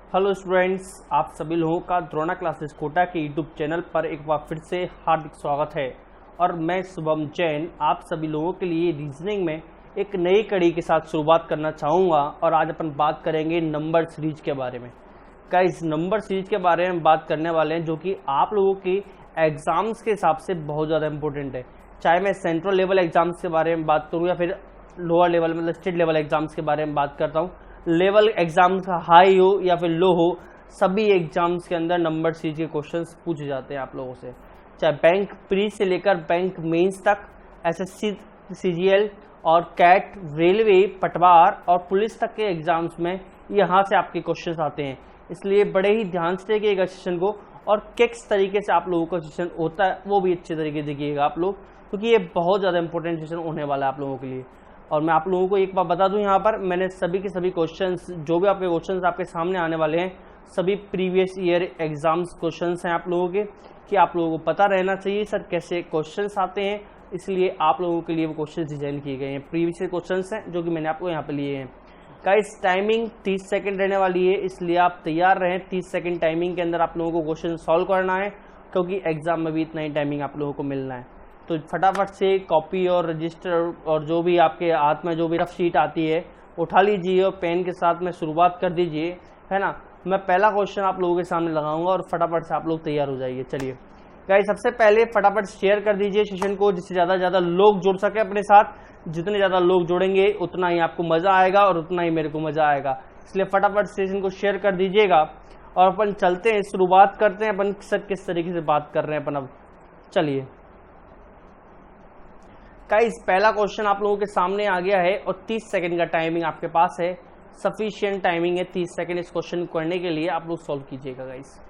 Hello students, आप सभी लोगों का द्रोणा क्लासेस कोटा के यूट्यूब चैनल पर एक बार फिर से हार्दिक स्वागत है। और मैं शुभम जैन आप सभी लोगों के लिए रीजनिंग में एक नई कड़ी के साथ शुरुआत करना चाहूँगा। और आज अपन बात करेंगे नंबर सीरीज के बारे में। गाइस, नंबर सीरीज के बारे में बात करने वाले हैं जो कि आप लोगों की एग्ज़ाम्स के हिसाब से बहुत ज़्यादा इंपॉर्टेंट है। चाहे मैं सेंट्रल लेवल एग्ज़ाम्स के बारे में बात करूँ या फिर लोअर लेवल मतलब स्टेट लेवल एग्ज़ाम्स के बारे में बात करता हूँ। लेवल एग्जाम का हाई हो या फिर लो हो, सभी एग्जाम्स के अंदर नंबर सीरीज के क्वेश्चंस पूछे जाते हैं आप लोगों से। चाहे बैंक प्री से लेकर बैंक मेंस तक, एसएससी, सीजीएल और कैट, रेलवे, पटवार और पुलिस तक के एग्जाम्स में यहाँ से आपके क्वेश्चंस आते हैं। इसलिए बड़े ही ध्यान से देखिएगा सेशन को, और किस तरीके से आप लोगों का सेशन होता है वो भी अच्छे तरीके से देखिएगा आप लोग, क्योंकि ये बहुत ज़्यादा इंपॉर्टेंट सेशन होने वाला है आप लोगों के लिए। और मैं आप लोगों को एक बार बता दूं, यहाँ पर मैंने सभी के सभी क्वेश्चंस, जो भी आपके क्वेश्चंस आपके सामने आने वाले हैं, सभी प्रीवियस ईयर एग्जाम्स क्वेश्चंस हैं आप लोगों के, कि आप लोगों को पता रहना चाहिए सर कैसे क्वेश्चंस आते हैं। इसलिए आप लोगों के लिए वो क्वेश्चंस डिजाइन किए गए हैं, प्रीवियस ईयर क्वेश्चंस हैं जो कि मैंने आपको यहाँ पे लिए हैं। गाइस, टाइमिंग 30 सेकेंड रहने वाली है, इसलिए आप तैयार रहें। 30 सेकेंड टाइमिंग के अंदर आप लोगों को क्वेश्चन सॉल्व करना है, क्योंकि एग्जाम में भी इतना ही टाइमिंग आप लोगों को मिलना है। तो फटाफट से कॉपी और रजिस्टर और जो भी आपके हाथ में जो भी रफ शीट आती है उठा लीजिए और पेन के साथ में शुरुआत कर दीजिए, है ना। मैं पहला क्वेश्चन आप लोगों के सामने लगाऊंगा और फटाफट से आप लोग तैयार हो जाइए। चलिए गाइस, सबसे पहले फटाफट शेयर कर दीजिए सेशन को, जिससे ज़्यादा से ज़्यादा लोग जुड़ सके अपने साथ। जितने ज़्यादा लोग जुड़ेंगे उतना ही आपको मज़ा आएगा और उतना ही मेरे को मज़ा आएगा। इसलिए फटाफट सेशन को शेयर कर दीजिएगा और अपन चलते हैं, शुरुआत करते हैं। अपन सर किस तरीके से बात कर रहे हैं अपन अब, चलिए गाइस, पहला क्वेश्चन आप लोगों के सामने आ गया है और 30 सेकंड का टाइमिंग आपके पास है। सफिशिएंट टाइमिंग है 30 सेकंड इस क्वेश्चन को करने के लिए। आप लोग सॉल्व कीजिएगा गाइस।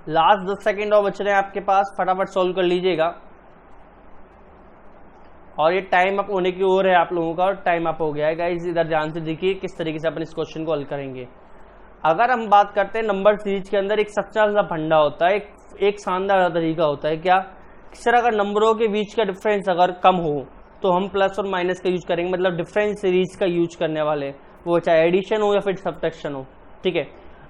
लास्ट 10 सेकंड और बच रहे हैं आपके पास, फटाफट सॉल्व कर लीजिएगा। और ये टाइम अप होने की ओर है आप लोगों का, और टाइम अप हो गया है गाइस। इधर ध्यान से देखिए किस तरीके से अपन इस क्वेश्चन को हल करेंगे। अगर हम बात करते हैं नंबर सीरीज के अंदर, एक सच्चा सा फंडा होता है, एक शानदार तरीका होता है क्या, सर अगर नंबरों के बीच का डिफरेंस अगर कम हो तो हम प्लस और माइनस का यूज करेंगे, मतलब डिफरेंस सीरीज का यूज करने वाले, वो चाहे एडिशन हो या फिर सब्ट्रैक्शन हो, ठीक है।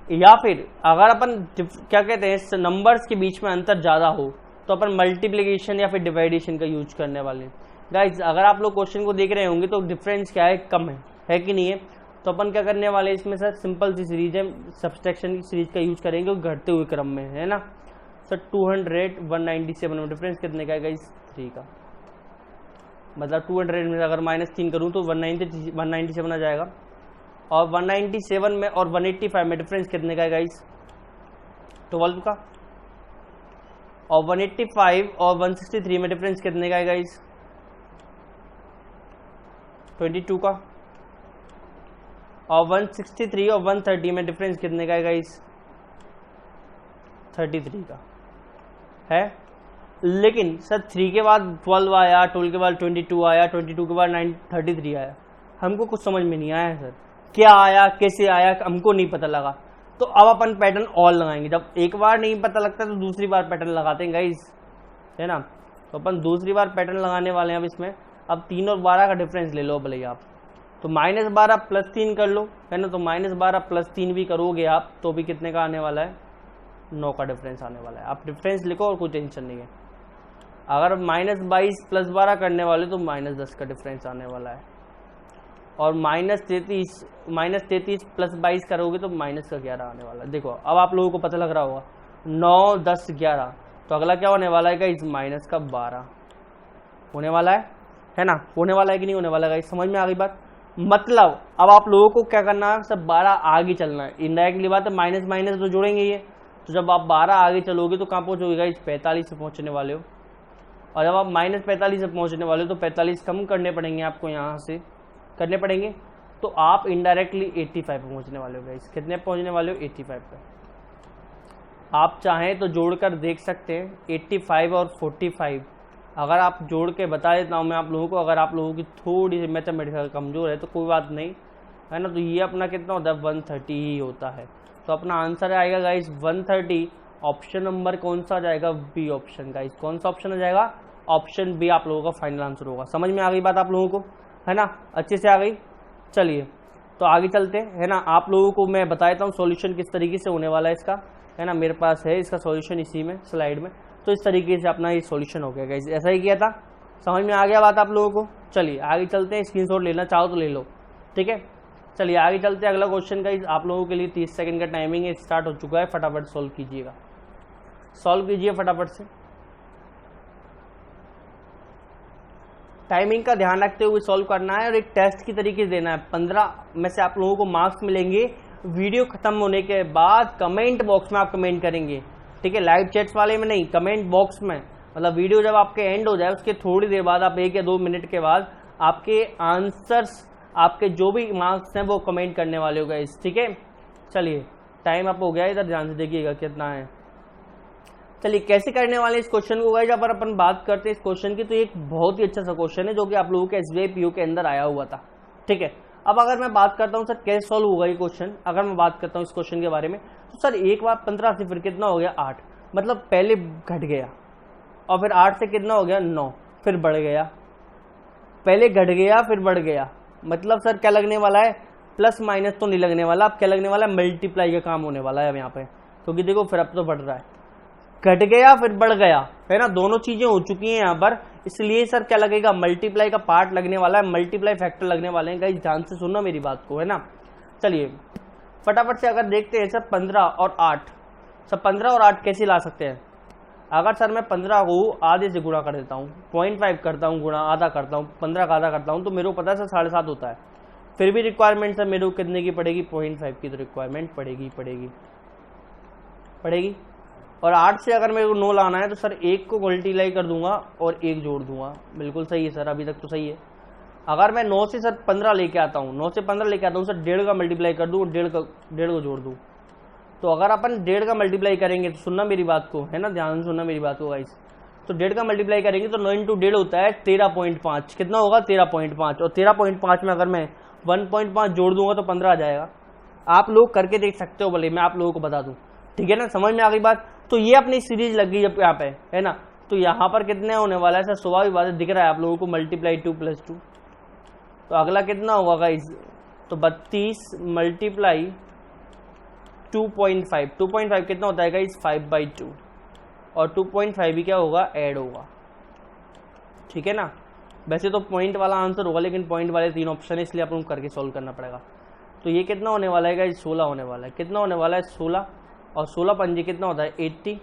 या फिर अगर अपन क्या कहते हैं, नंबर्स के बीच में अंतर ज्यादा हो तो अपन मल्टीप्लीकेशन या फिर डिवाइडेशन का यूज करने वाले। गाइज, अगर आप लोग क्वेश्चन को देख रहे होंगे तो डिफरेंस क्या है, कम है कि नहीं है। तो अपन क्या करने वाले हैं इसमें, सर सिंपल सी सीरीज है, सब्सट्रैक्शन की सीरीज का यूज करेंगे घटते हुए क्रम में, है ना। सर 200 197 में डिफरेंस कितने का है गाइज, 3 का। मतलब 200 में अगर -3 करूँ तो 197 आ जाएगा। और 197 में और 185 में डिफरेंस कितने का है गाइज, 12 का। और 185 और 163 में डिफरेंस कितने का है गाइज, 22 का। और 163 और 130 में डिफरेंस कितने का है गाइस, 33 का है। लेकिन सर 3 के बाद 12 आया, 12 के बाद 22 आया, 22 के बाद 33 आया, हमको कुछ समझ में नहीं आया सर, क्या आया कैसे आया हमको नहीं पता लगा। तो अब अपन पैटर्न और लगाएंगे। जब एक बार नहीं पता लगता तो दूसरी बार पैटर्न लगाते हैं गाइस, है ना। तो अपन दूसरी बार पैटर्न लगाने वाले हैं अब इसमें। अब 3 और 12 का डिफरेंस ले लो भले आप, तो -12 + 3 कर लो, है ना। तो -12 + 3 भी करोगे आप तो भी कितने का आने वाला है, 9 का डिफरेंस आने वाला है। आप डिफरेंस लिखो और कोई टेंशन नहीं है। अगर -22 + 12 करने वाले तो -10 का डिफरेंस आने वाला है। और -33 + 22 करोगे तो -11 आने वाला है। देखो अब आप लोगों को पता लग रहा होगा, 9 10 11, तो अगला क्या होने वाला है इस -12 होने वाला है ना। होने वाला है कि नहीं होने वाला है, समझ में आ गई बात। मतलब अब आप लोगों को क्या करना है, सब 12 आगे चलना है। इनडायरेक्टली बात है, माइनस माइनस तो जोड़ेंगे ये, तो जब आप 12 आगे चलोगे तो कहाँ पहुंचोगे, 45 से पहुंचने वाले हो। और जब आप -45 से पहुंचने वाले हो तो 45 कम करने पड़ेंगे आपको, यहाँ से करने पड़ेंगे, तो आप इनडायरेक्टली 85 पे पहुंचने वाले हो गाइस। कितने पहुंचने वाले हो, 85 पे। आप चाहें तो जोड़कर देख सकते हैं, 85 और 45 अगर आप जोड़ के बता देता हूँ मैं आप लोगों को। अगर आप लोगों की थोड़ी सी मैथमेटिक्स कमजोर है तो कोई बात नहीं, है ना। तो ये अपना कितना होता है 130 ही होता है। तो अपना आंसर आएगा गाइस 130। ऑप्शन नंबर कौन सा आ जाएगा, बी ऑप्शन गाइस। कौन सा ऑप्शन आ जाएगा, ऑप्शन बी आप लोगों का फाइनल आंसर होगा। समझ में आ गई बात आप लोगों को, है ना, अच्छे से आ गई। चलिए तो आगे चलते हैं, है ना। आप लोगों को मैं बता देता हूँ सॉल्यूशन किस तरीके से होने वाला है इसका, है ना। मेरे पास है इसका सॉल्यूशन इसी में स्लाइड में। तो इस तरीके से अपना ये सॉल्यूशन हो गया गाइस, ऐसा ही किया था। समझ में आ गया बात आप लोगों को। चलिए आगे चलते हैं, स्क्रीनशॉट लेना चाहो तो ले लो, ठीक है। चलिए आगे चलते हैं, अगला क्वेश्चन गाइस आप लोगों के लिए 30 सेकंड का टाइमिंग है, स्टार्ट हो चुका है। फटाफट सॉल्व कीजिएगा, सॉल्व कीजिए फटाफट से। टाइमिंग का ध्यान रखते हुए सॉल्व करना है और एक टेस्ट की तरीके से देना है। 15 में से आप लोगों को मार्क्स मिलेंगे। वीडियो खत्म होने के बाद कमेंट बॉक्स में आप कमेंट करेंगे, ठीक है। लाइव चैट्स वाले में नहीं, कमेंट बॉक्स में। मतलब वीडियो जब आपके एंड हो जाए उसके थोड़ी देर बाद, आप 1 या 2 मिनट के बाद आपके आंसर्स, आपके जो भी मार्क्स हैं वो कमेंट करने वाले हो गाइस, ठीक है। चलिए टाइम अप हो गया, इधर ध्यान से देखिएगा कितना है। चलिए कैसे करने वाले इस क्वेश्चन को गाइस, अगर अपन बात करते हैं इस क्वेश्चन की, तो एक बहुत ही अच्छा सा क्वेश्चन है जो कि आप लोगों के एसबीआई पीओ के अंदर आया हुआ था, ठीक है। अब अगर मैं बात करता हूं सर कैसे सॉल्व होगा ये क्वेश्चन, अगर मैं बात करता हूं इस क्वेश्चन के बारे में, तो सर एक बार 15 से फिर कितना हो गया 8, मतलब पहले घट गया और फिर 8 से कितना हो गया 9, फिर बढ़ गया। पहले घट गया फिर बढ़ गया, मतलब सर क्या लगने वाला है, प्लस माइनस तो नहीं लगने वाला। अब क्या लगने वाला है, मल्टीप्लाई का काम होने वाला है अब यहाँ पे, क्योंकि देखो फिर अब तो बढ़ रहा है। घट गया फिर बढ़ गया, है ना, दोनों चीजें हो चुकी हैं यहाँ पर। इसलिए सर क्या लगेगा, मल्टीप्लाई का पार्ट लगने वाला है, मल्टीप्लाई फैक्टर लगने वाले हैं गाइस। ध्यान से सुनना मेरी बात को, है ना। चलिए फटाफट से अगर देखते हैं सर 15 और 8, सर 15 और 8 कैसे ला सकते हैं। अगर सर मैं 15 को आधे से गुणा कर देता हूँ, 0.5 करता हूँ गुणा, आधा करता हूँ, 15 का आधा करता हूँ, तो मेरे को पता है सर 7.5 होता है। फिर भी रिक्वायरमेंट सर मेरे को कितने की पड़ेगी, 0.5 की तो रिक्वायरमेंट पड़ेगी। और 8 से अगर मेरे को 9 लाना है तो सर 1 को मल्टीप्लाई कर दूंगा और 1 जोड़ दूंगा। बिल्कुल सही है सर, अभी तक तो सही है। अगर मैं 9 से सर 15 लेके आता हूँ, 9 से 15 लेके आता हूँ सर, 1.5 का मल्टीप्लाई कर दूँ, 1.5 को जोड़ दूँ। तो अगर अपन 1.5 का मल्टीप्लाई करेंगे तो सुनना मेरी बात को, है ना, ध्यान से सुनना मेरी बात को गाइस। तो 1.5 का मल्टीप्लाई करेंगे तो 9 × 1.5 होता है 13.5। कितना होगा 13.5, और 13.5 में अगर मैं 1.5 जोड़ दूंगा तो 15 आ जाएगा। आप लोग करके देख सकते हो, भले मैं आप लोगों को बता दूं, ठीक है ना, समझ में आ गई बात। तो ये अपनी सीरीज लग गई जब यहाँ पे, है ना। तो यहाँ पर कितने होने वाला है सर, स्वाभाविक बात है, दिख रहा है आप लोगों को, मल्टीप्लाई 2 + 2। तो अगला कितना होगा गाइस, तो 32 मल्टीप्लाई 2.5। 2.5 कितना होता है गाइस, 5/2। और 2.5 भी क्या होगा, ऐड होगा, ठीक है ना। वैसे तो पॉइंट वाला आंसर होगा, लेकिन पॉइंट वाले 3 ऑप्शन है, इसलिए आपको करके सॉल्व करना पड़ेगा। तो ये कितना होने वाला है गाइस, 16 होने वाला है। कितना होने वाला है, 16, और 16 पंजे कितना होता है 80,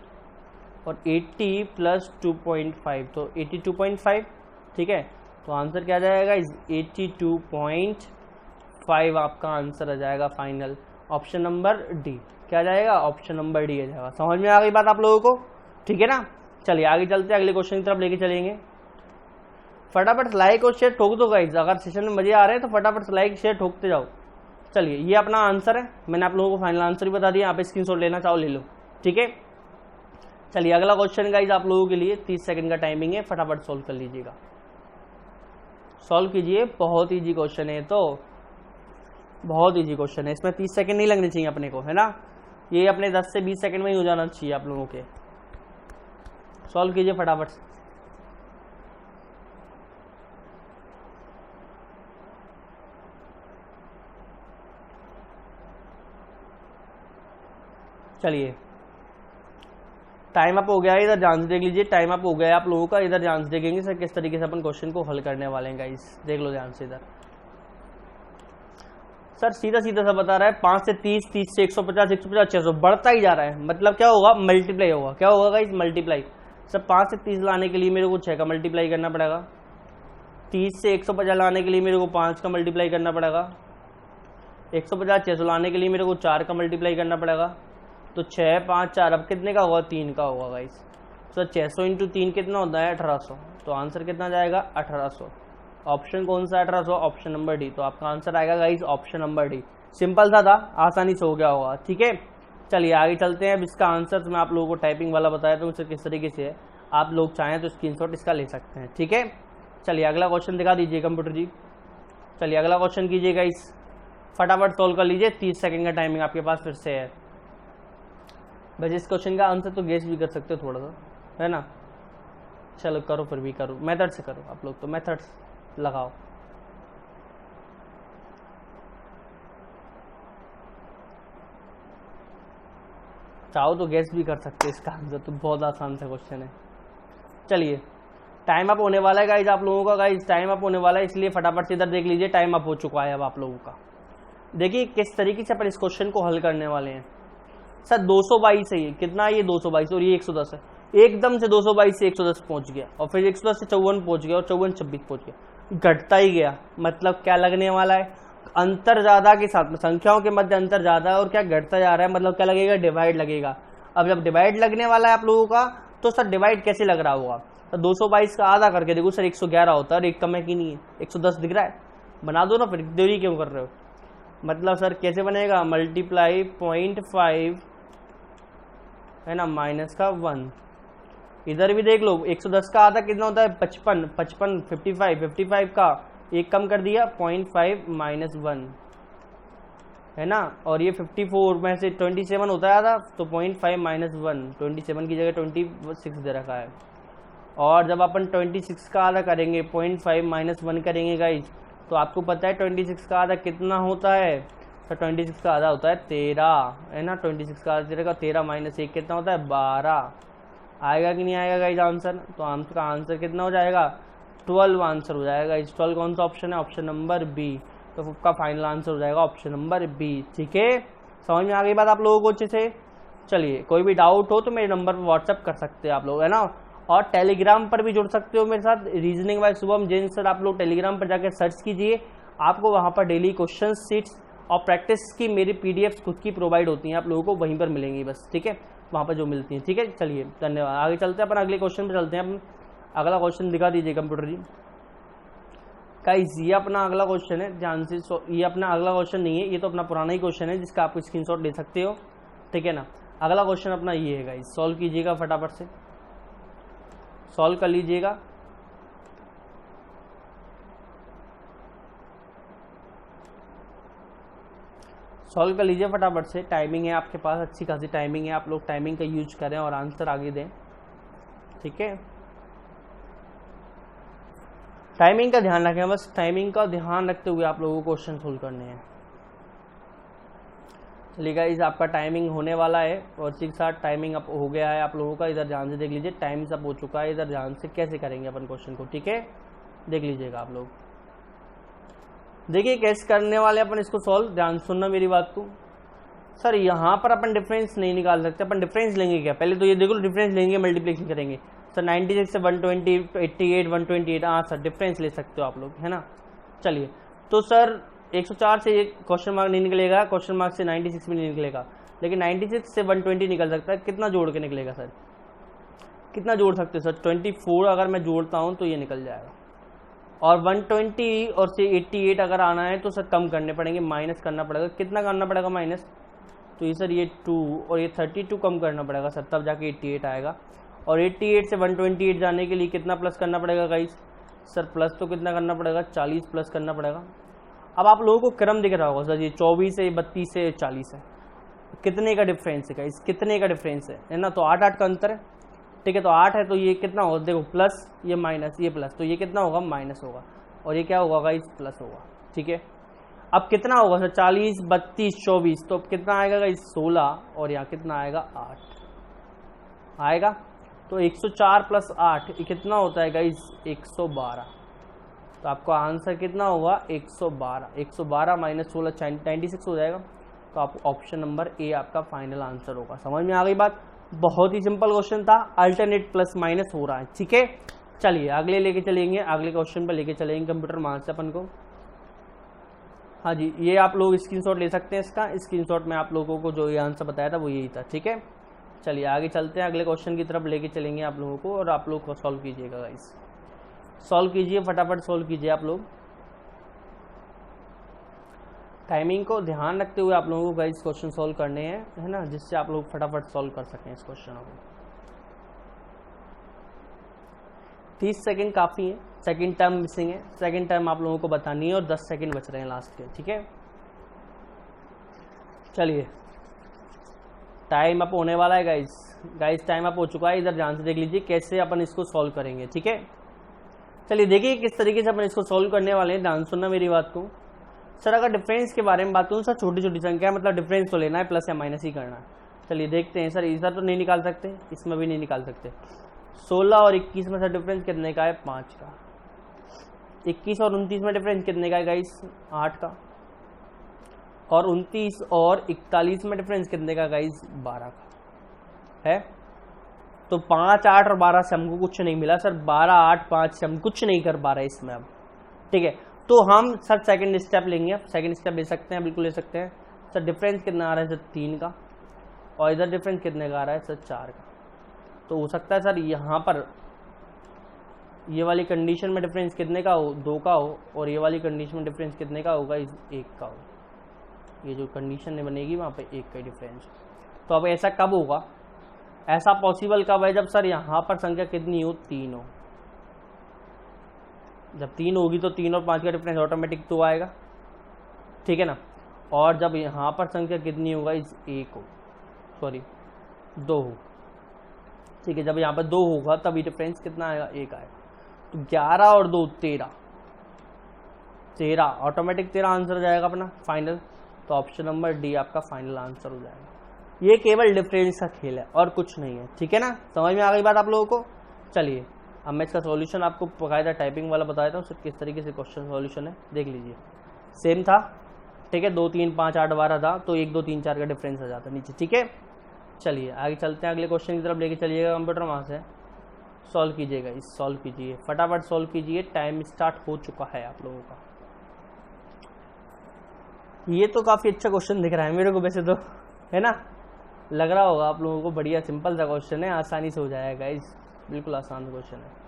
और 80 + 2.5 तो 82.5, ठीक है। तो आंसर क्या आ जाएगा, 82.5 आपका आंसर आ जाएगा फाइनल। ऑप्शन नंबर डी क्या आ जाएगा, ऑप्शन नंबर डी आ जाएगा। समझ में आ गई बात आप लोगों को, ठीक है ना। चलिए आगे चलते हैं, अगले क्वेश्चन की तरफ लेके चलेंगे। फटाफट लाइक और शेयर ठोक दो गाइस, अगर सेशन में मजे आ रहे हैं तो फटाफट लाइक शेयर ठोकते जाओ। चलिए ये अपना आंसर है, मैंने आप लोगों को फाइनल आंसर ही बता दिया। आप स्क्रीनशॉट लेना चाहो ले लो, ठीक है। चलिए अगला क्वेश्चन गाइस आप लोगों के लिए 30 सेकंड का टाइमिंग है, फटाफट सॉल्व कर लीजिएगा, सॉल्व कीजिए। बहुत ईजी क्वेश्चन है, तो बहुत ईजी क्वेश्चन है, इसमें 30 सेकंड नहीं लगने चाहिए अपने को, है ना। ये अपने 10 से 20 सेकंड में ही हो जाना चाहिए आप लोगों के। सॉल्व कीजिए फटाफट से। चलिए टाइम अप हो गया है, इधर ध्यान से देख लीजिए, टाइम अप हो गया है आप लोगों का। इधर ध्यान से देखेंगे सर किस तरीके से अपन क्वेश्चन को हल करने वाले हैं गाइस, देख लो ध्यान से। इधर सर सीधा सीधा सा बता रहा है, 5 से 30, 30 से 150, 150 600 बढ़ता ही जा रहा है। मतलब क्या होगा, मल्टीप्लाई होगा। क्या होगा गाइस, मल्टीप्लाई। सर 5 से 30 लाने के लिए मेरे को 6 का मल्टीप्लाई करना पड़ेगा। 30 से 150 लाने के लिए मेरे को 5 का मल्टीप्लाई करना पड़ेगा। 150 600 लाने के लिए मेरे को 4 का मल्टीप्लाई करना पड़ेगा। तो 6 5 4, अब कितने का होगा, 3 का होगा गाइस। सर 600 × 3 कितना होता है, 1800। तो आंसर कितना जाएगा, 1800। ऑप्शन कौन सा, 1800, ऑप्शन नंबर डी। तो आपका आंसर आएगा guys option number D. Simple सा था, आसानी से हो गया होगा, ठीक है। चलिए आगे चलते हैं। अब इसका आंसर मैं आप लोगों को टाइपिंग वाला बताया तो उसे किस तरीके से है, आप लोग चाहें तो स्क्रीनशॉट इसका ले सकते हैं, ठीक है। चलिए अगला क्वेश्चन दिखा दीजिए कंप्यूटर जी। चलिए अगला क्वेश्चन कीजिए गाइस। फटाफट सोल्व कर लीजिए, 30 सेकंड का टाइमिंग आपके पास फिर से है। बस इस क्वेश्चन का आंसर तो गेस भी कर सकते हो थोड़ा सा, है ना। चलो करो, फिर भी करो, मेथड से करो आप लोग, तो मेथड लगाओ। चाहो तो गेस भी कर सकते हो इसका आंसर, तो बहुत आसान सा क्वेश्चन है। चलिए टाइम अप होने वाला है गाइज आप लोगों का, गाइज टाइम अप होने वाला है, इसलिए फटाफट से इधर देख लीजिए, टाइम अप हो चुका है अब आप लोगों का। देखिए किस तरीके से अपन इस क्वेश्चन को हल करने वाले हैं। सर 222 है, ये कितना है, ये 222 और ये 110 है। एकदम से 222 से 110 पहुंच गया, और फिर 110 से 54 पहुंच गया, और 54 26 पहुंच गया, घटता ही गया। मतलब क्या लगने वाला है, अंतर ज्यादा के साथ में, संख्याओं के मध्य अंतर ज्यादा है और क्या घटता जा रहा है, मतलब क्या लगेगा, डिवाइड लगेगा। अब जब डिवाइड लगने वाला है आप लोगों का, तो सर डिवाइड कैसे लग रहा होगा, तो 222 का आधा करके देखो सर 111 होता है, और एक कम है कि नहीं है, 110 दिख रहा है, बना दो ना, फिर देरी क्यों कर रहे हो। मतलब सर कैसे बनेगा, मल्टीप्लाई 0.5 है ना माइनस का 1, इधर भी देख लो 110 का आधा कितना होता है, 55, 55 55, 55 का एक कम कर दिया 0.5 माइनस 1 है ना, और ये 54 में से 27 होता है आधा, तो 0.5 माइनस 1, 27 की जगह 26 दे रखा है। और जब अपन 26 का आधा करेंगे 0.5 माइनस 1 करेंगे गाइज, तो आपको पता है 26 का आधा कितना होता है, तो 26 का आधा होता है 13 है ना, 26 का आधा 13 का 13 माइनस 1 कितना होता है 12। आएगा कि नहीं आएगा गाइज आंसर, तो आंसर का आंसर कितना हो जाएगा 12 आंसर हो जाएगा। 12 कौन सा ऑप्शन है, ऑप्शन नंबर बी, तो आपका फाइनल आंसर हो जाएगा ऑप्शन नंबर बी। ठीक है, समझ में आ गई बात आप लोगों को अच्छे से। चलिए कोई भी डाउट हो तो मेरे नंबर पर व्हाट्सअप कर सकते हैं आप लोग, है ना, और टेलीग्राम पर भी जुड़ सकते हो मेरे साथ, reasoning bye Shubham Jain sir. आप लोग टेलीग्राम पर जाकर सर्च कीजिए, आपको वहां पर डेली क्वेश्चन सीट्स और प्रैक्टिस की मेरी पीडीएफ खुद की प्रोवाइड होती हैं, आप लोगों को वहीं पर मिलेंगी बस, ठीक है, वहां पर जो मिलती हैं। ठीक है, चलिए धन्यवाद, आगे चलते हैं अपन अगले क्वेश्चन पर चलते हैं। अपन अगला क्वेश्चन दिखा दीजिए कंप्यूटर जी। गाइस ये अपना अगला क्वेश्चन है, ध्यान से, ये अपना अगला क्वेश्चन नहीं है, ये तो अपना पुराना ही क्वेश्चन है जिसका आप स्क्रीनशॉट ले सकते हो, ठीक है ना। अगला क्वेश्चन अपना ये है गाइस, सॉल्व कीजिएगा, फटाफट से सॉल्व कर लीजिएगा। सॉल्व कर लीजिए फटाफट से, टाइमिंग है आपके पास, अच्छी खासी टाइमिंग है, आप लोग टाइमिंग का यूज करें और आंसर आगे दें, ठीक है। टाइमिंग का ध्यान रखें, बस टाइमिंग का ध्यान रखते हुए आप लोगों को क्वेश्चन सोल्व करने हैं। चलिए गाइस आपका टाइमिंग होने वाला है, और ठीक साथ टाइमिंग अप हो गया है आप लोगों का, इधर ध्यान से देख लीजिए, टाइम अप हो चुका है, इधर ध्यान से कैसे करेंगे अपन क्वेश्चन को, ठीक है, देख लीजिएगा आप लोग। देखिए कैसे करने वाले अपन इसको सॉल्व, ध्यान सुनना मेरी बात को। सर यहाँ पर अपन डिफरेंस नहीं निकाल सकते, अपन डिफरेंस लेंगे क्या, पहले तो ये देखो, डिफरेंस लेंगे मल्टीप्लिकेशन करेंगे। सर 96 से 120, 88, 128, हाँ सर डिफरेंस ले सकते हो आप लोग, है ना। चलिए तो सर 104 से क्वेश्चन मार्क नहीं निकलेगा, क्वेश्चन मार्क से 96 भी नहीं निकलेगा, लेकिन 96 से 120 निकल सकता है। कितना जोड़ के निकलेगा सर, कितना जोड़ सकते हो सर, 24 अगर मैं जोड़ता हूँ तो ये निकल जाएगा, और 120 और से 88 अगर आना है तो सर कम करने पड़ेंगे, माइनस करना पड़ेगा, कितना करना पड़ेगा माइनस, तो ये सर ये 2 और ये 32 कम करना पड़ेगा सर, तब जाके 88 आएगा। और 88 से 128 जाने के लिए कितना प्लस करना पड़ेगा गाइस, सर प्लस तो कितना करना पड़ेगा, 40 प्लस करना पड़ेगा। अब आप लोगों को क्रम दिख रहा होगा सर, ये 24 है, 32 है, 40 है, कितने का डिफरेंस है गाइस, कितने का डिफरेंस है ना, तो 8 का अंतर है, ठीक है, तो 8 है, तो ये कितना होगा, देखो प्लस ये माइनस ये प्लस, तो ये कितना होगा माइनस होगा, और ये क्या होगा गाइस प्लस होगा, ठीक है। अब कितना होगा सर, 40, 32, 24, तो अब कितना आएगा गाइस 16, और यहाँ कितना आएगा 8 आएगा, तो 104 प्लस 8 कितना होता है गाइस 112, तो आपका आंसर कितना होगा 112, 112 माइनस 16 96 हो जाएगा, तो आप ऑप्शन नंबर ए आपका फाइनल आंसर होगा। समझ में आ गई बात, बहुत ही सिंपल क्वेश्चन था, अल्टरनेट प्लस माइनस हो रहा है, ठीक है। चलिए अगले लेके चलेंगे, अगले क्वेश्चन पर लेके चलेंगे कंप्यूटर मान से अपन को। हाँ जी, ये आप लोग स्क्रीनशॉट ले सकते हैं, इसका स्क्रीनशॉट में आप लोगों को जो ये आंसर बताया था वो यही था, ठीक है। चलिए आगे चलते हैं, अगले क्वेश्चन की तरफ लेके चलेंगे आप लोगों को, और आप लोग को सॉल्व कीजिएगा गाइस, सॉल्व कीजिए फटाफट, सॉल्व कीजिए आप लोग, टाइमिंग को ध्यान रखते हुए आप लोगों को गाइस क्वेश्चन सॉल्व करने हैं, है ना, जिससे आप लोग फटाफट सॉल्व कर सकें इस क्वेश्चन को। 30 सेकंड काफ़ी है, सेकंड टर्म मिसिंग है, सेकंड टर्म आप लोगों को बतानी है, और 10 सेकंड बच रहे हैं लास्ट के, ठीक है। चलिए टाइम अप होने वाला है गाइस टाइम अप हो चुका है। इधर ध्यान से देख लीजिए कैसे अपन इसको सॉल्व करेंगे, ठीक है। चलिए देखिए किस तरीके से अपन इसको सॉल्व करने वाले हैं, ध्यान सुनना मेरी बात को। सर अगर डिफरेंस के बारे में बात करूँ सर, छोटी छोटी संख्या मतलब डिफरेंस तो लेना है, प्लस या माइनस ही करना है। चलिए देखते हैं सर, इधर तो नहीं निकाल सकते, इसमें भी नहीं निकाल सकते। 16 और 21 में सर डिफरेंस कितने का है, 5 का। 21 और 29 में डिफरेंस कितने का है गाइस, 8 का। और 29 और 41 में डिफरेंस कितने का गाइस, 12 का है। तो 5, 8 और 12 से हमको कुछ नहीं मिला सर, 12, 8, 5 से हम कुछ नहीं कर पा रहे इसमें अब, ठीक है। तो हम सर सेकंड स्टेप लेंगे, सेकंड स्टेप ले सकते हैं, बिल्कुल ले सकते हैं। सर डिफरेंस कितना आ रहा है सर, 3 का। और इधर डिफरेंस कितने का आ रहा है सर, 4 का। तो हो सकता है सर यहाँ पर ये वाली कंडीशन में डिफरेंस कितने का हो, 2 का हो, और ये वाली कंडीशन में डिफरेंस कितने का होगा, 1 का हो। ये जो कंडीशन बनेगी वहाँ पे 1 का डिफरेंस। तो अब ऐसा कब होगा, ऐसा पॉसिबल कब है, जब सर यहाँ पर संख्या कितनी हो, 3 हो। जब 3 होगी तो 3 और 5 का डिफरेंस ऑटोमेटिक तो आएगा, ठीक है ना। और जब यहाँ पर संख्या कितनी होगा, 1 हो, सॉरी 2 हो, ठीक है। जब यहाँ पर 2 होगा तभी डिफरेंस कितना आएगा, 1 आएगा। तो 11 और 2 13 ऑटोमेटिक 13 आंसर हो जाएगा अपना फाइनल। तो ऑप्शन नंबर डी आपका फाइनल आंसर हो जाएगा। ये केवल डिफरेंस का खेल है और कुछ नहीं है, ठीक है ना। समझ में आ गई बात आप लोगों को। चलिए अब मैं इसका सॉल्यूशन आपको बकायदा टाइपिंग वाला बता देता हूँ, किस तरीके से क्वेश्चन सॉल्यूशन है, देख लीजिए। सेम था, ठीक है, 2, 3, 5, 8, 12 था, तो 1, 2, 3, 4 का डिफरेंस आ जाता नीचे, ठीक है। चलिए आगे चलते हैं, अगले क्वेश्चन की तरफ लेके चलिएगा कंप्यूटर, वहाँ से सॉल्व कीजिएगा, इस सॉल्व कीजिए, फटाफट सॉल्व कीजिए, टाइम स्टार्ट हो चुका है आप लोगों का। ये तो काफ़ी अच्छा क्वेश्चन दिख रहा है मेरे को वैसे तो, है ना, लग रहा होगा आप लोगों को बढ़िया सिंपल सा क्वेश्चन है, आसानी से हो जाएगा गाइस, बिल्कुल आसान क्वेश्चन है।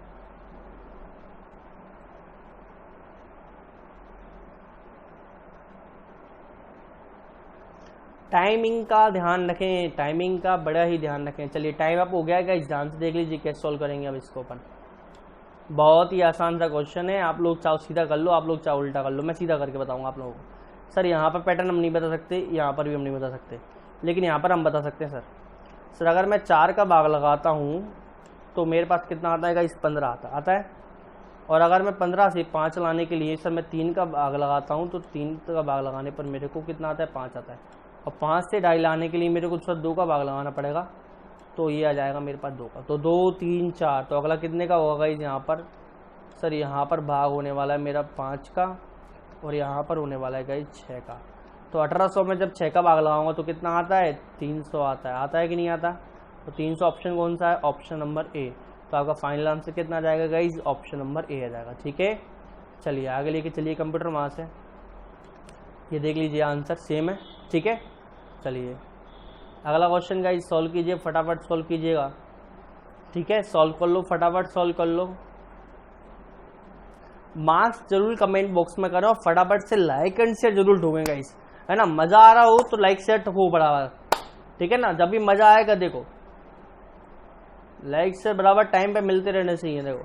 टाइमिंग का ध्यान रखें, टाइमिंग का बड़ा ही ध्यान रखें। चलिए टाइम अप हो गया है गाइस, ध्यान से देख लीजिए कैसे सॉल्व करेंगे अब इसको अपन। बहुत ही आसान सा क्वेश्चन है, आप लोग चाहे सीधा कर लो, आप लोग चाहे उल्टा कर लो, मैं सीधा करके बताऊंगा आप लोगों को। सर यहाँ पर पैटर्न हम नहीं बता सकते, यहाँ पर भी हम नहीं बता सकते, लेकिन यहाँ पर हम बता सकते हैं सर अगर मैं 4 का भाग लगाता हूँ तो मेरे पास कितना आता है गाइस, 15 आता है। और अगर मैं 15 से 5 लाने के लिए सर मैं 3 का भाग लगाता हूँ तो 3 का भाग लगाने पर मेरे को कितना आता है, 5 आता है। और 5 से 2.5 लाने के लिए मेरे को सर 2 का भाग लगाना पड़ेगा, तो ये आ जाएगा मेरे पास 2 का। तो 2, 3, 4, तो अगला कितने का होगा गाइस यहाँ पर, सर यहाँ पर भाग होने वाला है मेरा 5 का, और यहाँ पर होने वाला है गाइस 6 का। तो 1800 में जब 6 का भाग लगाऊंगा तो कितना आता है, 300 आता है कि नहीं आता। तो 300 ऑप्शन कौन सा है, ऑप्शन नंबर ए। तो आपका फाइनल आंसर कितना आ जाएगा गाइस, ऑप्शन नंबर ए आ जाएगा, ठीक है। चलिए आगे लेके चलिए कंप्यूटर, वहाँ से ये देख लीजिए आंसर सेम है, ठीक है। चलिए अगला क्वेश्चन गाइस सॉल्व कीजिए, फटाफट सॉल्व कीजिएगा, ठीक है। सॉल्व कर लो, फटाफट सॉल्व कर लो। मार्क्स जरूर कमेंट बॉक्स में करो, फटाफट से लाइक एंड शेयर जरूर ठोकें गाइस, है ना। मजा आ रहा हो तो लाइक शेयर हो बराबर, ठीक है ना। जब भी मजा आएगा देखो लाइक से बराबर टाइम पे मिलते रहने चाहिए, देखो।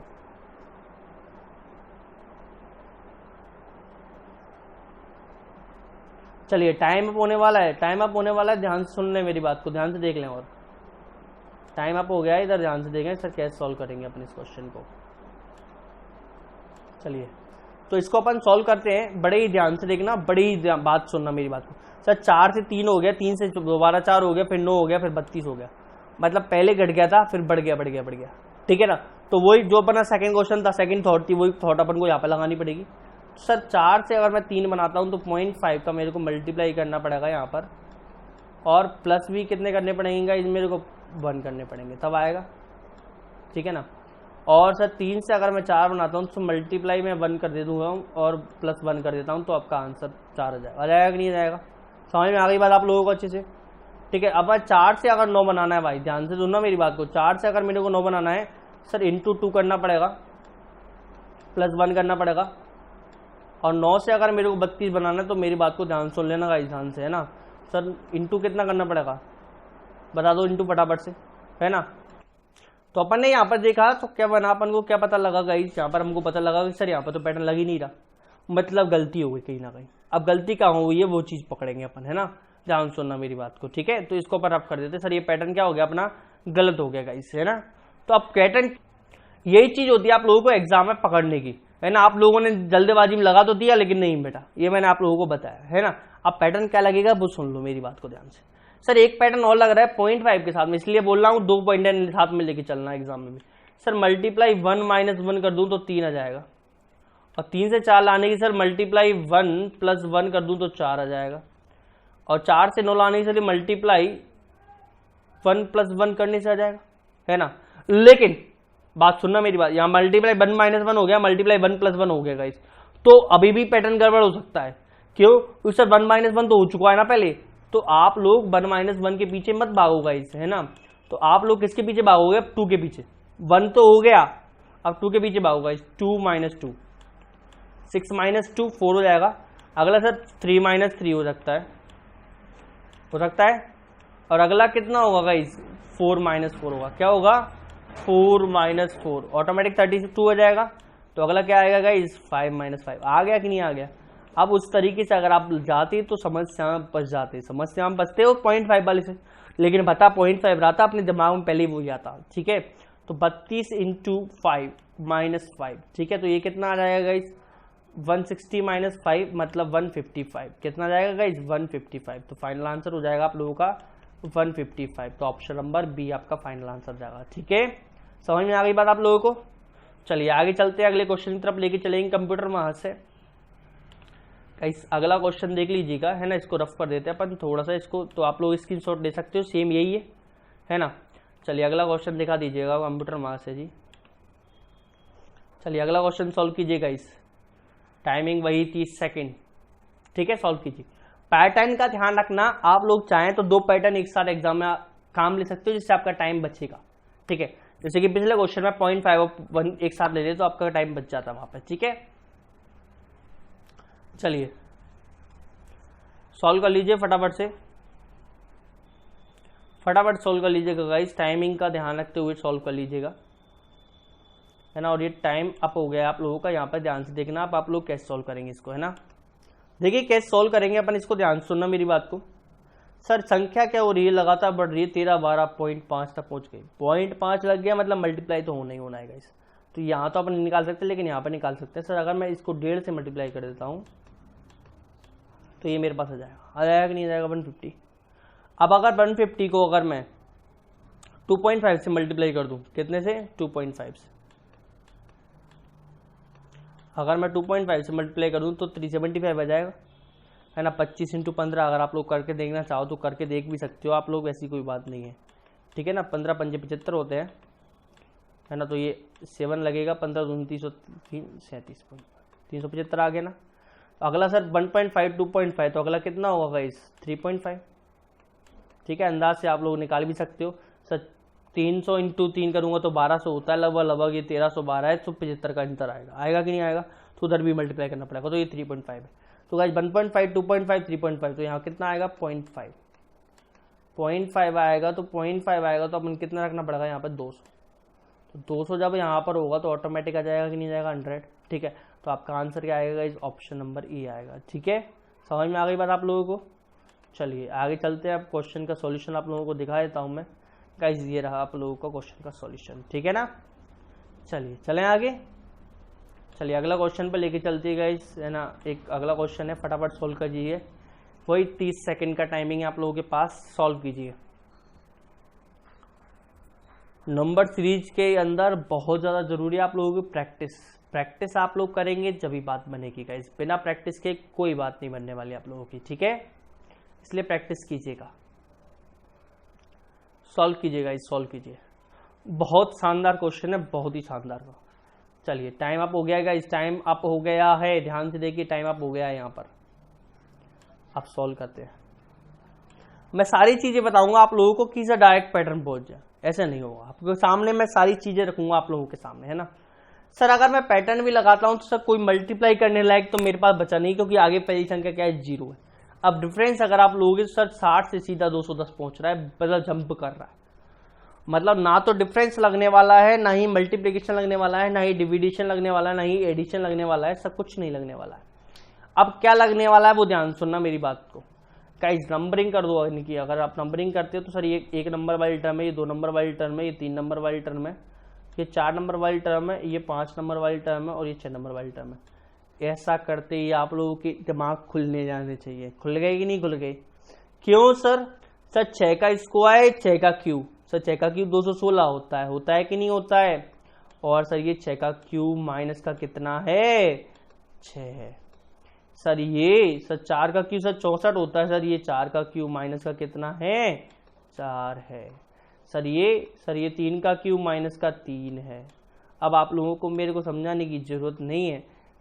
चलिए टाइम अप होने वाला है, टाइम अप होने वाला है, ध्यान से सुन लें मेरी बात को, ध्यान से देख लें। और टाइम अप हो गया है, इधर ध्यान से देखें सर कैसे सॉल्व करेंगे अपने इस क्वेश्चन को। चलिए तो इसको अपन सॉल्व करते हैं, बड़े ही ध्यान से देखना, बड़ी ही बात सुनना मेरी बात को। सर 4 से 3 हो गया, 3 से दोबारा 4 हो गया, फिर 9 हो गया, फिर 32 हो गया, मतलब पहले घट गया था फिर बढ़ गया, ठीक है ना। तो वही जो अपना सेकंड क्वेश्चन था, सेकंड थॉट थी, वही थॉट अपन को यहाँ पे लगानी पड़ेगी। सर 4 से अगर मैं 3 बनाता हूँ तो 0.5 का मेरे को मल्टीप्लाई करना पड़ेगा यहाँ पर, और प्लस भी कितने करने पड़ेंगे, मेरे को 1 करने पड़ेंगे, तब आएगा, ठीक है ना। और सर 3 से अगर मैं 4 बनाता हूँ तो मल्टीप्लाई में 1 कर दे दूंगा और प्लस 1 कर देता हूँ, तो आपका आंसर 4 आ जाएगा कि नहीं जाएगा। समझ में आ गई बात आप लोगों को अच्छे से, ठीक है। अब 4 से अगर 9 बनाना है भाई, ध्यान से सुनना मेरी बात को, 4 से अगर मेरे को 9 बनाना है सर इंटू 2 करना पड़ेगा, प्लस 1 करना पड़ेगा। और 9 से अगर मेरे को 32 बनाना है तो मेरी बात को ध्यान सुन लेना गाइस, ध्यान से, है ना। सर इंटू कितना करना पड़ेगा, बता दो इंटू फटाफट से, है ना। तो अपन ने यहाँ पर देखा तो क्या बना, अपन को क्या पता लगा गाइस, यहाँ पर हमको पता लगा कि सर यहाँ पर तो पैटर्न लग ही नहीं रहा, मतलब गलती हो गई कहीं ना कहीं। अब गलती कहाँ हुई है वो चीज़ पकड़ेंगे अपन, है ना। ध्यान सुनना मेरी बात को, ठीक है। तो इसको अपन रफ कर देते सर, ये पैटर्न क्या हो गया अपना, गलत हो गया गाइस, है ना। तो अब पैटर्न यही चीज होती है आप लोगों को एग्जाम में पकड़ने की, है ना। आप लोगों ने जल्दबाजी में लगा तो दिया, लेकिन नहीं बेटा, ये मैंने आप लोगों को बताया, है ना। अब पैटर्न क्या लगेगा वो सुन लो मेरी बात को ध्यान से। सर एक पैटर्न और लग रहा है 0.5 के साथ में, इसलिए बोल रहा हूँ 2 पॉइंट साथ में लेके चलना एग्जाम में भी। सर मल्टीप्लाई 1 - 1 कर दूं तो 3 आ जाएगा, और 3 से 4 लाने की सर मल्टीप्लाई 1 + 1 कर दूं तो 4 आ जाएगा, और 4 से 9 लाने की सर मल्टीप्लाई 1 + 1 करने से आ जाएगा, है ना। लेकिन बात सुनना मेरी बात, यहाँ मल्टीप्लाई 1 - 1 हो गया, मल्टीप्लाई 1 + 1 हो गया गाइस, तो अभी भी पैटर्न गड़बड़ हो सकता है। क्यों सर 1 - 1 तो हो चुका है ना पहले, तो आप लोग 1 - 1 के पीछे मत भागो गाइस, है ना। तो आप लोग किसके पीछे भागोगे, 2 के पीछे। 1 तो हो गया, अब 2 के पीछे भागो गाइस। 2 - 2 6 - 2 4 हो जाएगा। अगला सर 3 - 3 हो सकता है, और अगला कितना होगा गाइस, 4 - 4 होगा। क्या होगा, 4 - 4, ऑटोमेटिक 32 हो जाएगा। तो अगला क्या आएगा गाइस, 5 - 5। आ गया कि नहीं आ गया। अब उस तरीके से अगर आप जाते तो समस्या में फंस जाते, समस्या में फंसते हो 0.5 वाले से, लेकिन बता 0.5 रहा था अपने दिमाग में पहले ही वो आता, ठीक है। तो 32 × 5 - 5, ठीक है। तो ये कितना आ जाएगा गाइस, 160 - 5 मतलब 155। कितना आ जाएगा गाइस, 155। तो फाइनल आंसर हो जाएगा आप लोगों का 155। तो ऑप्शन नंबर बी आपका फाइनल आंसर जाएगा, ठीक है। समझ में आ गई बात आप लोगों को। चलिए आगे चलते हैं, अगले क्वेश्चन की तरफ लेके चलेंगे कंप्यूटर में हाथ से। गाइस अगला क्वेश्चन देख लीजिएगा, है ना। इसको रफ कर देते हैं अपन थोड़ा सा इसको, तो आप लोग स्क्रीनशॉट ले सकते हो, सेम यही है ना। चलिए अगला क्वेश्चन दिखा दीजिएगा कंप्यूटर में से जी। चलिए अगला क्वेश्चन सॉल्व कीजिए गाइस, टाइमिंग वही 30 सेकेंड, ठीक है। सॉल्व कीजिए। पैटर्न का ध्यान रखना, आप लोग चाहें तो 2 पैटर्न एक साथ एग्जाम में काम ले सकते हो, जिससे आपका टाइम बचेगा, ठीक है। जैसे कि पिछले क्वेश्चन में 0.5 और 1 एक साथ ले लेते तो आपका टाइम बच जाता वहां पर, ठीक है। चलिए सॉल्व कर लीजिए फटाफट से, फटाफट सॉल्व कर लीजिएगा गाइस। टाइमिंग का ध्यान रखते हुए सॉल्व कर लीजिएगा, है ना। और ये टाइम अप हो गया आप लोगों का, यहाँ पर ध्यान से देखना आप लोग कैसे सॉल्व करेंगे इसको, है ना। देखिए कैसे सॉल्व करेंगे अपन, इसको ध्यान से सुनना मेरी बात को। सर संख्या क्या हो रही है, लगातार बढ़ रही है, 13 12 0.5 तक पहुंच गई। 0.5 लग गया मतलब मल्टीप्लाई तो होना ही होना है गाइस। तो यहाँ तो अपन निकाल सकते हैं, लेकिन यहाँ पर निकाल सकते हैं। सर अगर मैं इसको 1.5 से मल्टीप्लाई कर देता हूँ तो ये मेरे पास आ जाएगा कि नहीं आ जाएगा, 150। अब अगर 150 को अगर मैं 2.5 से मल्टीप्लाई कर दूं, कितने से, 2.5 से। अगर मैं 2.5 से मल्टीप्लाई कर दूं तो 375 आ जाएगा, है ना। 25 × 15 अगर आप लोग करके देखना चाहो तो करके देख भी सकते हो आप लोग, ऐसी कोई बात नहीं है, ठीक है ना। 15 × 5 = 75 होते हैं, है ना। तो ये 7 लगेगा, 15 × 2 = 37, 375 आ गया ना। अगला सर 1.5 2.5, तो अगला कितना होगा गाइस, 3.5, ठीक है। अंदाज से आप लोग निकाल भी सकते हो। सर 300 × 3 करूंगा तो 1200 होता है लगभग, ये 1312 है, तो 75 का अंतर आएगा कि नहीं आएगा। तो उधर भी मल्टीप्लाई करना पड़ेगा, तो ये 3.5 है। तो गाइस 1.5 2.5 3.5, तो यहाँ कितना आएगा, 0.5 आएगा। तो 0.5 आएगा तो अपन कितना रखना पड़ेगा यहाँ पर, 200। तो 200 जब यहाँ पर होगा तो ऑटोमेटिक आ जाएगा कि नहीं जाएगा, 100, ठीक है। तो आपका आंसर क्या आएगा इस ऑप्शन नंबर ई आएगा, ठीक है। समझ में आ गई बात आप लोगों को। चलिए आगे चलते हैं, अब क्वेश्चन का सॉल्यूशन आप लोगों को दिखा देता हूं मैं गाइस। ये रहा आप लोगों का क्वेश्चन का सॉल्यूशन, ठीक है ना। चलिए चलें आगे। चलिए अगला क्वेश्चन पे लेके चलते हैं गाइस, है ना। एक अगला क्वेश्चन है, फटाफट सॉल्व कीजिए। वही 30 सेकंड का टाइमिंग है आप लोगों के पास, सॉल्व कीजिए। नंबर सीरीज के अंदर बहुत ज़्यादा जरूरी है आप लोगों की प्रैक्टिस आप लोग करेंगे जब भी बात बनेगी गाइस। बिना प्रैक्टिस के कोई बात नहीं बनने वाली आप लोगों की, ठीक है। इसलिए प्रैक्टिस कीजिएगा, सॉल्व कीजिएगा, इस सॉल्व कीजिए। बहुत शानदार क्वेश्चन है, बहुत ही शानदार। चलिए टाइम अप हो गया गाइस, टाइम अप हो गया है, ध्यान से देखिए, टाइम अप हो गया है। यहाँ पर आप सॉल्व करते हैं, मैं सारी चीजें बताऊंगा आप लोगों को कि डायरेक्ट पैटर्न पहुंच जाए, ऐसे नहीं होगा। आपके सामने मैं सारी चीजें रखूंगा आप लोगों के सामने, है ना। सर अगर मैं पैटर्न भी लगाता हूं तो सर कोई मल्टीप्लाई करने लायक तो मेरे पास बचा नहीं, क्योंकि आगे पहली संख्या क्या है, 0 है। अब डिफरेंस अगर आप लोगे तो सर 60 से सीधा 210 पहुंच रहा है, मतलब जंप कर रहा है। मतलब ना तो डिफरेंस लगने वाला है, ना ही मल्टीप्लीकेशन लगने वाला है, ना ही डिविडेशन लगने वाला है, ना ही एडिशन लगने वाला है, सब कुछ नहीं लगने वाला है। अब क्या लगने वाला है वो ध्यान सुनना मेरी बात को। गाइस नंबरिंग कर दो इनकी। अगर आप नंबरिंग करते हो तो सर ये 1 नंबर वाली टर्म है, ये 2 नंबर वाली टर्म है, ये 3 नंबर वाली टर्म है, ये 4 नंबर वाली टर्म है, ये 5 नंबर वाली टर्म है और ये 6 नंबर वाली टर्म है। ऐसा करते ही आप लोगों के दिमाग खुलने जाने चाहिए। खुल गए कि नहीं खुल गए? क्यों सर? 6 का स्क्वायर 6 का क्यूब, सर 6 का क्यूब 216 होता है कि नहीं होता है? और सर ये 6 का क्यूब माइनस का कितना है? 6 है। सर ये सर 4 का क्यूब सर 64 होता है, सर ये 4 का क्यूब माइनस का कितना है? 4 है। सर ये 3 का क्यूब माइनस का 3 है। अब आप लोगों को मेरे को समझाने की जरूरत नहीं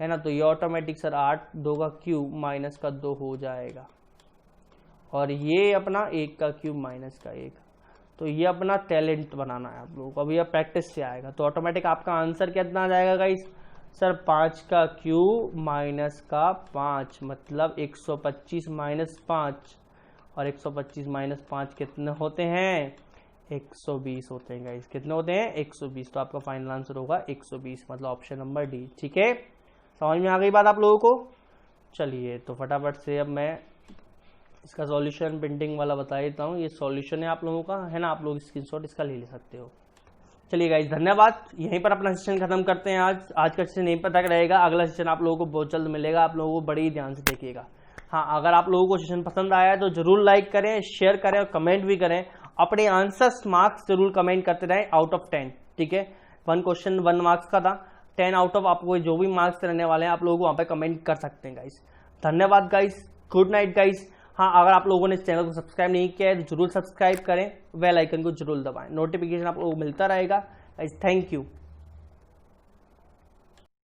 है ना? तो ये ऑटोमेटिक सर 8 2 का क्यूब माइनस का 2 हो जाएगा, और ये अपना 1 का क्यूब माइनस का 1। तो ये अपना टैलेंट बनाना है आप लोगों को, अभी यह प्रैक्टिस से आएगा। तो ऑटोमेटिक आपका आंसर कितना आ जाएगा गाइस? सर 5 का क्यूब माइनस का 5 मतलब 125 माइनस 5, और 125 माइनस 5 कितने होते हैं? 120 होते हैं गाइस। कितने होते हैं? 120। तो आपका फाइनल आंसर होगा 120, मतलब ऑप्शन नंबर डी। ठीक है, समझ में आ गई बात आप लोगों को? चलिए तो फटाफट से अब मैं इसका सॉल्यूशन पेंटिंग वाला बता देता हूँ। ये सॉल्यूशन है आप लोगों का, है ना? आप लोग स्क्रीनशॉट इसका ले सकते हो। चलिए गाइस धन्यवाद, यहीं पर अपना सेशन खत्म करते हैं। आज का सेशन यहीं पर तक रहेगा। अगला सेशन आप लोगों को बहुत जल्द मिलेगा, आप लोगों को बड़े ही ध्यान से देखिएगा। हाँ, अगर आप लोगों को सेशन पसंद आया है तो जरूर लाइक करें, शेयर करें और कमेंट भी करें। अपने आंसर्स मार्क्स जरूर कमेंट करते रहें आउट ऑफ 10। ठीक है, 1 क्वेश्चन 1 मार्क्स का था, 10 आउट ऑफ आपको जो भी मार्क्स रहने वाले हैं आप लोगों को वहां पे कमेंट कर सकते हैं गाइस। धन्यवाद गाइस, गुड नाइट गाइस। हाँ, अगर आप लोगों ने इस चैनल को सब्सक्राइब नहीं किया है तो जरूर सब्सक्राइब करें, बेल आइकन को जरूर दबाएं, नोटिफिकेशन आप लोगों को मिलता रहेगा गाइस। Thank you.